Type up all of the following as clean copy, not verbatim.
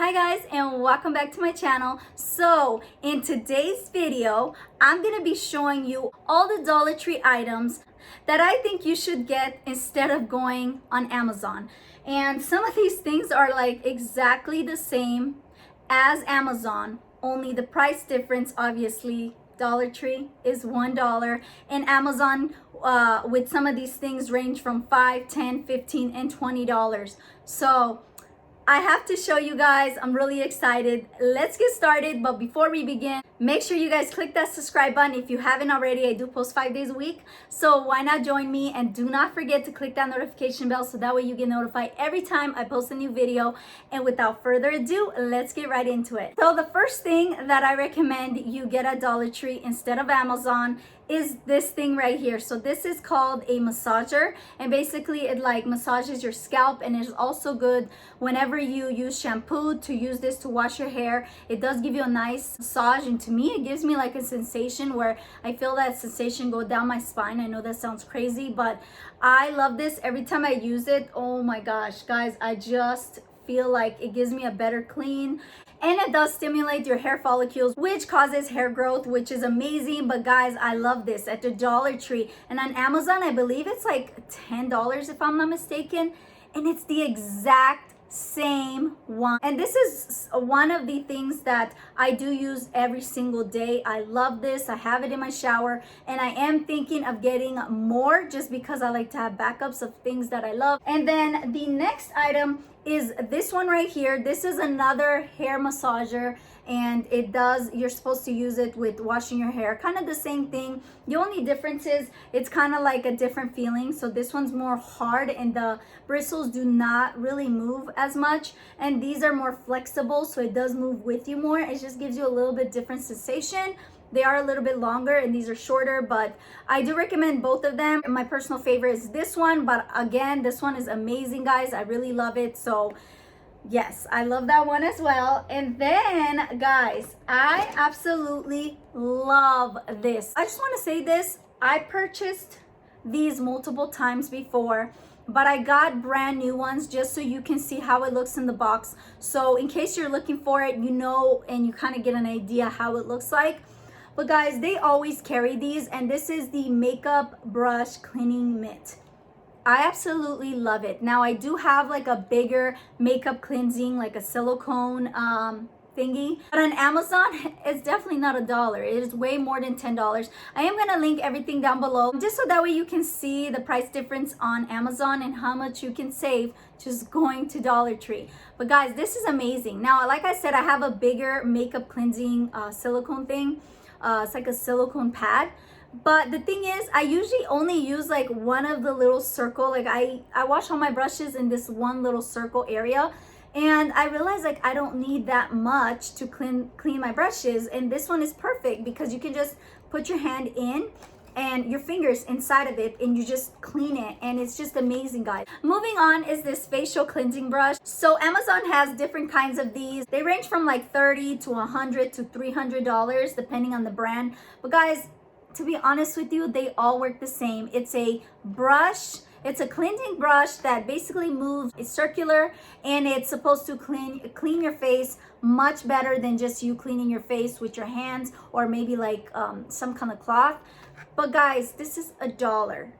Hi guys, and welcome back to my channel. So in today's video, I'm gonna be showing you all the Dollar Tree items that I think you should get instead of going on Amazon. And some of these things are like exactly the same as Amazon, only the price difference, obviously Dollar Tree is $1 and Amazon with some of these things range from $5, $10, $15 and $20. So I have to show you guys. I'm really excited. Let's get started. But before we begin, make sure you guys click that subscribe button if you haven't already. I do post 5 days a week, so why not join me? And do not forget to click that notification bell so that way you get notified every time I post a new video. And without further ado, let's get right into it. So the first thing that I recommend you get at Dollar Tree instead of Amazon is this thing right here. So this is called a massager, and basically it like massages your scalp, and it's also good whenever you use shampoo to use this to wash your hair. It does give you a nice massage, and to me it gives me like a sensation where I feel that sensation go down my spine. I know that sounds crazy, but I love this. Every time I use it, oh my gosh guys, I just feel like it gives me a better clean, and it does stimulate your hair follicles, which causes hair growth, which is amazing. But guys, I love this at the Dollar Tree, and on Amazon I believe it's like $10 if I'm not mistaken, and it's the exact same one. And this is one of the things that I do use every single day. I love this. I have it in my shower, and I am thinking of getting more just because I like to have backups of things that I love. And then the next item is this one right here. This is another hair massager, and you're supposed to use it with washing your hair, kind of the same thing. The only difference is it's kind of like a different feeling. So this one's more hard and the bristles do not really move as much, and these are more flexible, so it does move with you more. It just gives you a little bit different sensation. They are a little bit longer and these are shorter, but I do recommend both of them. My personal favorite is this one, but again, this one is amazing, guys. I really love it. So yes, I love that one as well. And then guys, I absolutely love this. I just want to say this. I purchased these multiple times before, but I got brand new ones just so you can see how it looks in the box. So in case you're looking for it, you know, and you kind of get an idea how it looks like. But guys, they always carry these, and this is the makeup brush cleaning mitt. I absolutely love it. Now I do have like a bigger makeup cleansing, like a silicone thingy, but on Amazon it's definitely not $1. It is way more than $10. I am gonna link everything down below just so that way you can see the price difference on Amazon and how much you can save just going to Dollar Tree. But guys, this is amazing. Now like I said, I have a bigger makeup cleansing silicone thing. It's like a silicone pad, but the thing is I usually only use like one of the little circle, like I wash all my brushes in this one little circle area, and I realized like I don't need that much to clean my brushes. And this one is perfect because you can just put your hand in and your fingers inside of it and you just clean it, and it's just amazing, guys. Moving on is this facial cleansing brush. So Amazon has different kinds of these. They range from like $30 to $100 to $300 depending on the brand. But guys, to be honest with you, they all work the same. It's a brush. It's a cleansing brush that basically moves. It's circular, and it's supposed to clean your face much better than just you cleaning your face with your hands or maybe like some kind of cloth. But guys, this is $1.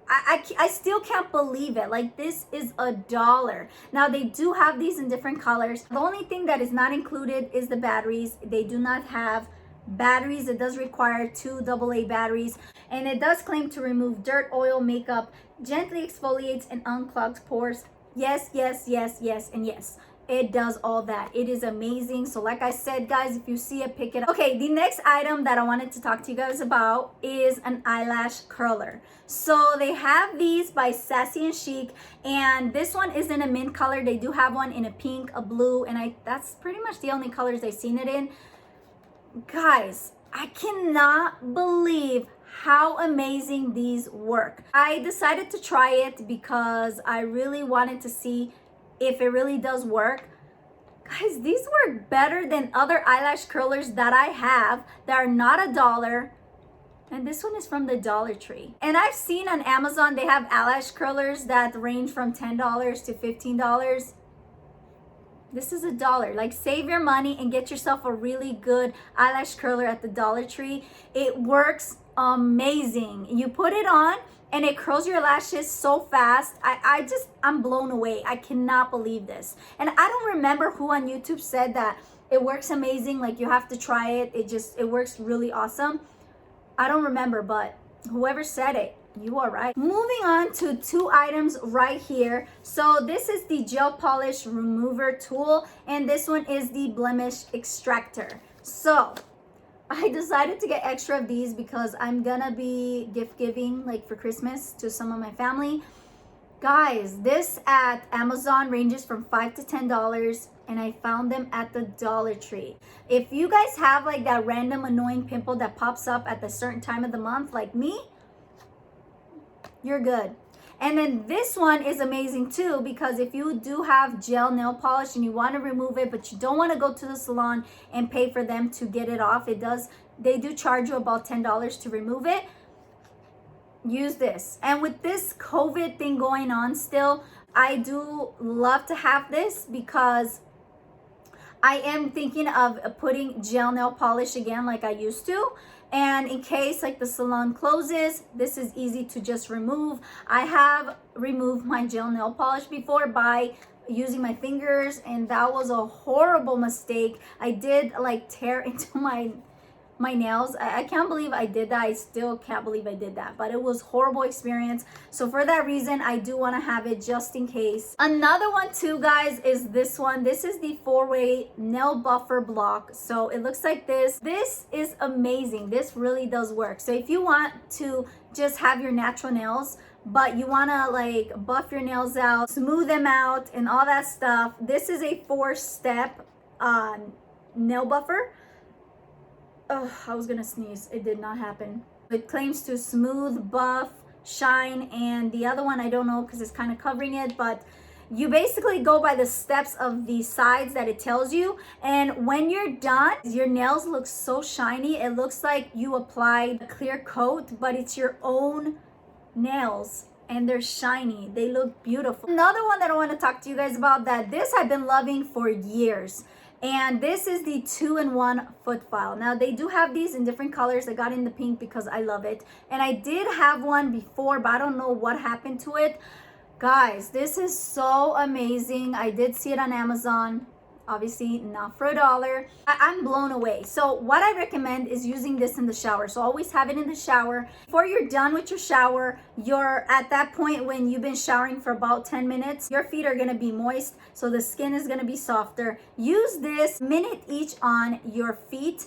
I still can't believe it. Like, this is $1. Now they do have these in different colors. The only thing that is not included is the batteries. They do not have batteries. It does require 2 AA batteries, and it does claim to remove dirt, oil, makeup, gently exfoliates and unclogs pores. Yes, yes, yes, yes, and yes, it does all that. It is amazing. So like I said, guys, if you see it, pick it up. Okay, the next item that I wanted to talk to you guys about is an eyelash curler. So they have these by Sassy and Chic, and this one is in a mint color. They do have one in a pink, a blue, and that's pretty much the only colors I've seen it in. Guys, I cannot believe how amazing these work. I decided to try it because I really wanted to see if it really does work. Guys, these work better than other eyelash curlers that I have that are not $1. And this one is from the Dollar Tree. And I've seen on Amazon they have eyelash curlers that range from $10 to $15. This is $1. Like, save your money and get yourself a really good eyelash curler at the Dollar Tree. It works amazing. You put it on and it curls your lashes so fast. I'm blown away. I cannot believe this. And I don't remember who on YouTube said that it works amazing. Like, you have to try it. It works really awesome. I don't remember, but whoever said it, you are right. Moving on to 2 items right here. So this is the gel polish remover tool, and this one is the blemish extractor. So I decided to get extra of these because I'm gonna be gift giving, like, for Christmas to some of my family. Guys, this at Amazon ranges from $5 to $10, and I found them at the Dollar Tree. If you guys have like that random annoying pimple that pops up at a certain time of the month like me, you're good. And then this one is amazing too, because if you do have gel nail polish and you want to remove it, but you don't want to go to the salon and pay for them to get it off, they do charge you about $10 to remove it. Use this. And with this COVID thing going on still, I do love to have this because I am thinking of putting gel nail polish again like I used to. And in case like the salon closes, this is easy to just remove. I have removed my gel nail polish before by using my fingers, and that was a horrible mistake. I did like tear into my nails. I can't believe I did that. I still can't believe I did that, but it was horrible experience. So for that reason, I do want to have it just in case. Another one too, guys, is this one. This is the 4-way nail buffer block. So it looks like this. This is amazing. This really does work. So if you want to just have your natural nails, but you want to like buff your nails out, smooth them out and all that stuff, this is a 4-step nail buffer. Oh, I was gonna sneeze. It did not happen. It claims to smooth, buff, shine, and the other one I don't know because it's kind of covering it, but you basically go by the steps of the sides that it tells you, and when you're done, your nails look so shiny. It looks like you applied a clear coat, but it's your own nails and they're shiny. They look beautiful. Another one that I want to talk to you guys about, that this I've been loving for years, and this is the 2-in-1 foot file. Now they do have these in different colors. I got in the pink because I love it, and I did have one before, but I don't know what happened to it. Guys, this is so amazing. I did see it on Amazon, obviously not for $1. I'm blown away. So what I recommend is using this in the shower. So always have it in the shower. Before you're done with your shower, you're at that point when you've been showering for about 10 minutes, your feet are gonna be moist, so the skin is gonna be softer. Use this minute each on your feet.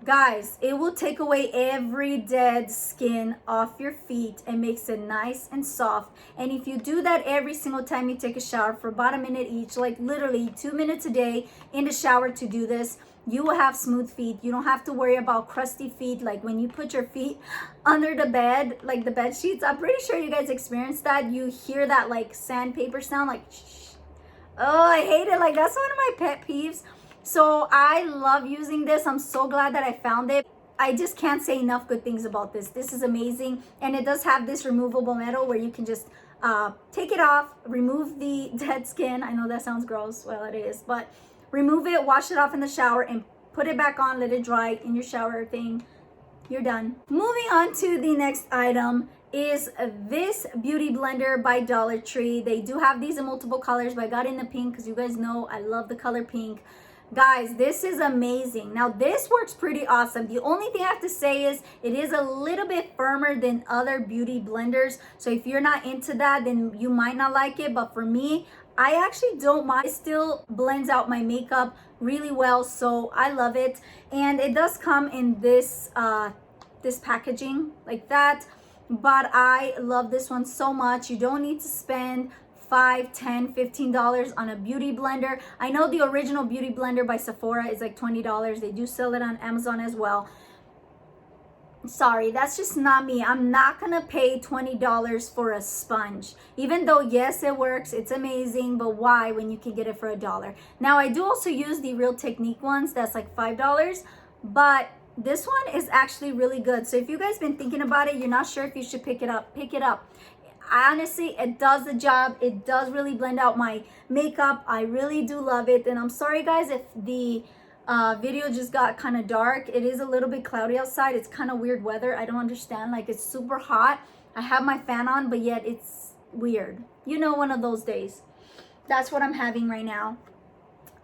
Guys, it will take away every dead skin off your feet and makes it nice and soft. And if you do that every single time you take a shower for about a minute each, like literally 2 minutes a day in the shower to do this, you will have smooth feet. You don't have to worry about crusty feet, like when you put your feet under the bed, like the bed sheets. I'm pretty sure you guys experienced that. You hear that like sandpaper sound, like shh. Oh, I hate it. Like, that's one of my pet peeves. So I love using this. I'm so glad that I found it. I just can't say enough good things about this. This is amazing. And it does have this removable metal where you can just take it off, remove the dead skin. I know that sounds gross. Well, it is. But remove it, wash it off in the shower, and put it back on, let it dry in your shower thing. You're done. Moving on to the next item is this beauty blender by Dollar Tree. They do have these in multiple colors, but I got in the pink because you guys know I love the color pink. Guys, this is amazing. Now this works pretty awesome. The only thing I have to say is it is a little bit firmer than other beauty blenders. So if you're not into that, then you might not like it. But for me, I actually don't mind. It still blends out my makeup really well, so I love it. And it does come in this this packaging like that. But I love this one so much. You don't need to spend $5, $10, $15 on a beauty blender. I know the original beauty blender by Sephora is like $20. They do sell it on Amazon as well. Sorry, that's just not me. I'm not gonna pay $20 for a sponge. Even though, yes, it works, it's amazing, but why when you can get it for $1? Now, I do also use the Real Technique ones. That's like $5, but this one is actually really good. So if you guys been thinking about it, you're not sure if you should pick it up, pick it up. honestly, it does the job. It does really blend out my makeup. I really do love it. And I'm sorry guys if the video just got kind of dark. It is a little bit cloudy outside. It's kind of weird weather. I don't understand. Like, it's super hot. I have my fan on, but yet it's weird. You know, one of those days. That's what I'm having right now.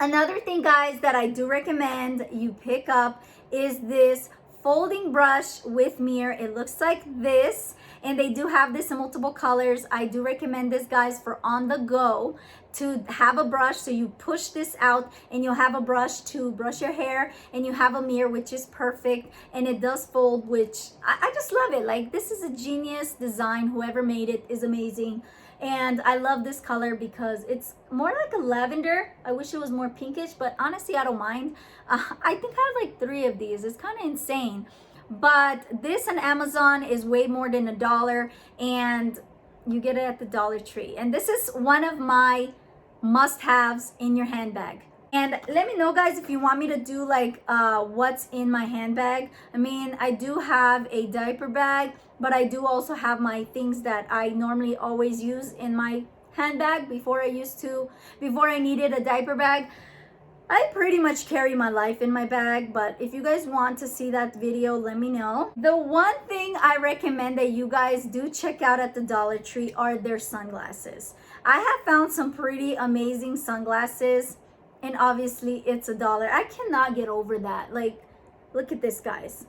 Another thing, guys, that I do recommend you pick up is this folding brush with mirror. It looks like this, and they do have this in multiple colors. I do recommend this, guys, for on the go, to have a brush. So you push this out and you'll have a brush to brush your hair, and you have a mirror, which is perfect, and it does fold, which I just love it. Like, this is a genius design. Whoever made it is amazing. And I love this color because it's more like a lavender. I wish it was more pinkish, but honestly, I don't mind. I think I have like 3 of these. It's kind of insane. But this on Amazon is way more than $1, and you get it at the Dollar Tree. And this is one of my must-haves in your handbag. And let me know, guys, if you want me to do like what's in my handbag. I mean, I do have a diaper bag, but I do also have my things that I normally always use in my handbag before I needed a diaper bag. I pretty much carry my life in my bag, but if you guys want to see that video, let me know. The one thing I recommend that you guys do check out at the Dollar Tree are their sunglasses. I have found some pretty amazing sunglasses, and obviously it's $1. I cannot get over that. Like, look at this, guys.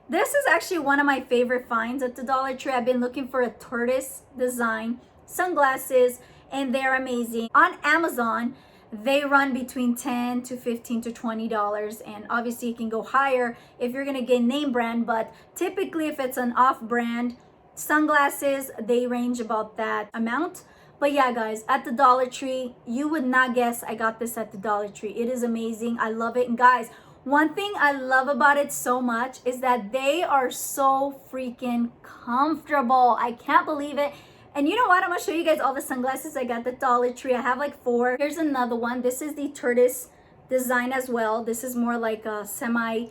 This is actually one of my favorite finds at the Dollar Tree. I've been looking for a tortoise design sunglasses, and they're amazing. On Amazon, they run between $10 to $15 to $20, and obviously it can go higher if you're gonna get name brand, but typically if it's an off-brand sunglasses, they range about that amount. But yeah, guys, at the Dollar Tree, you would not guess I got this at the Dollar Tree. It is amazing. I love it. And guys, one thing I love about it so much is that they are so freaking comfortable. I can't believe it. And you know what? I'm going to show you guys all the sunglasses I got at the Dollar Tree. I have like 4. Here's another one. This is the tortoise design as well. This is more like a semi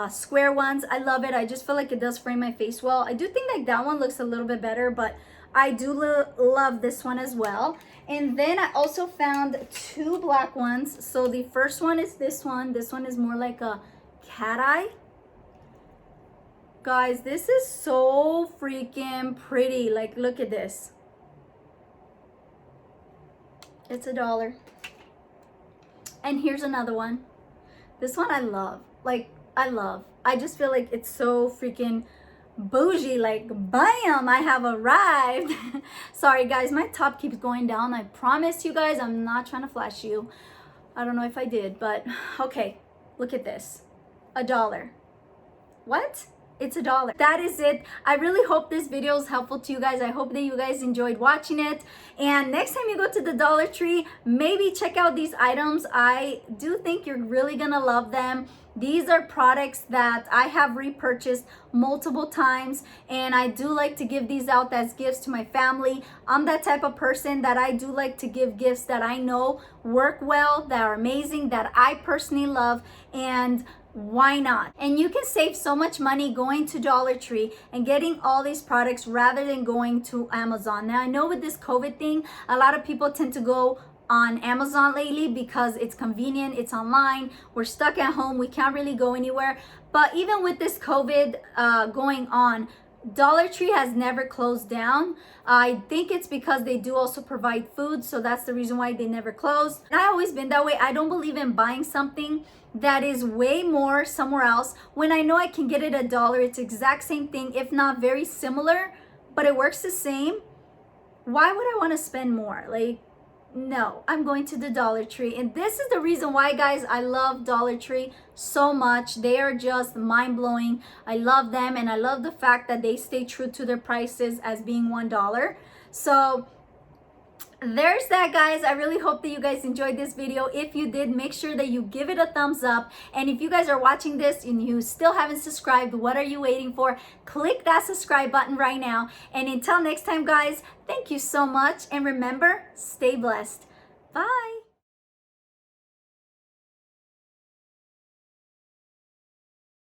square ones. I love it. I just feel like it does frame my face well. I do think like that one looks a little bit better, but I do love this one as well. And then I also found 2 black ones. So the first one is this one. This one is more like a cat eye. Guys, this is so freaking pretty. Like, look at this. It's $1. And here's another one. This one I love. Like, I love. I just feel like it's so freaking bougie. Like, bam, I have arrived. Sorry guys, my top keeps going down. I promise you guys, I'm not trying to flash you. I don't know if I did, but okay, look at this. $1. What? It's $1. That is it. I really hope this video is helpful to you guys. I hope that you guys enjoyed watching it. And next time you go to the Dollar Tree, maybe check out these items. I do think you're really gonna love them. These are products that I have repurchased multiple times, and I do like to give these out as gifts to my family. I'm that type of person that I do like to give gifts that I know work well, that are amazing, that I personally love, and why not? And you can save so much money going to Dollar Tree and getting all these products rather than going to Amazon. Now, I know with this COVID thing, a lot of people tend to go on Amazon lately because it's convenient, it's online, we're stuck at home, we can't really go anywhere. But even with this COVID going on, Dollar Tree has never closed down. I think it's because they do also provide food, so that's the reason why they never closed. And I've always been that way. I don't believe in buying something that is way more somewhere else when I know I can get it $1. It's exact same thing, if not very similar, but it works the same. Why would I want to spend more? Like, no, I'm going to the Dollar Tree. And this is the reason why, guys, I love Dollar Tree so much. They are just mind-blowing. I love them, and I love the fact that they stay true to their prices as being $1. So there's that, guys. I really hope that you guys enjoyed this video. If you did, make sure that you give it a thumbs up. And if you guys are watching this and you still haven't subscribed, what are you waiting for? Click that subscribe button right now. And until next time, guys, thank you so much. And remember, stay blessed. Bye.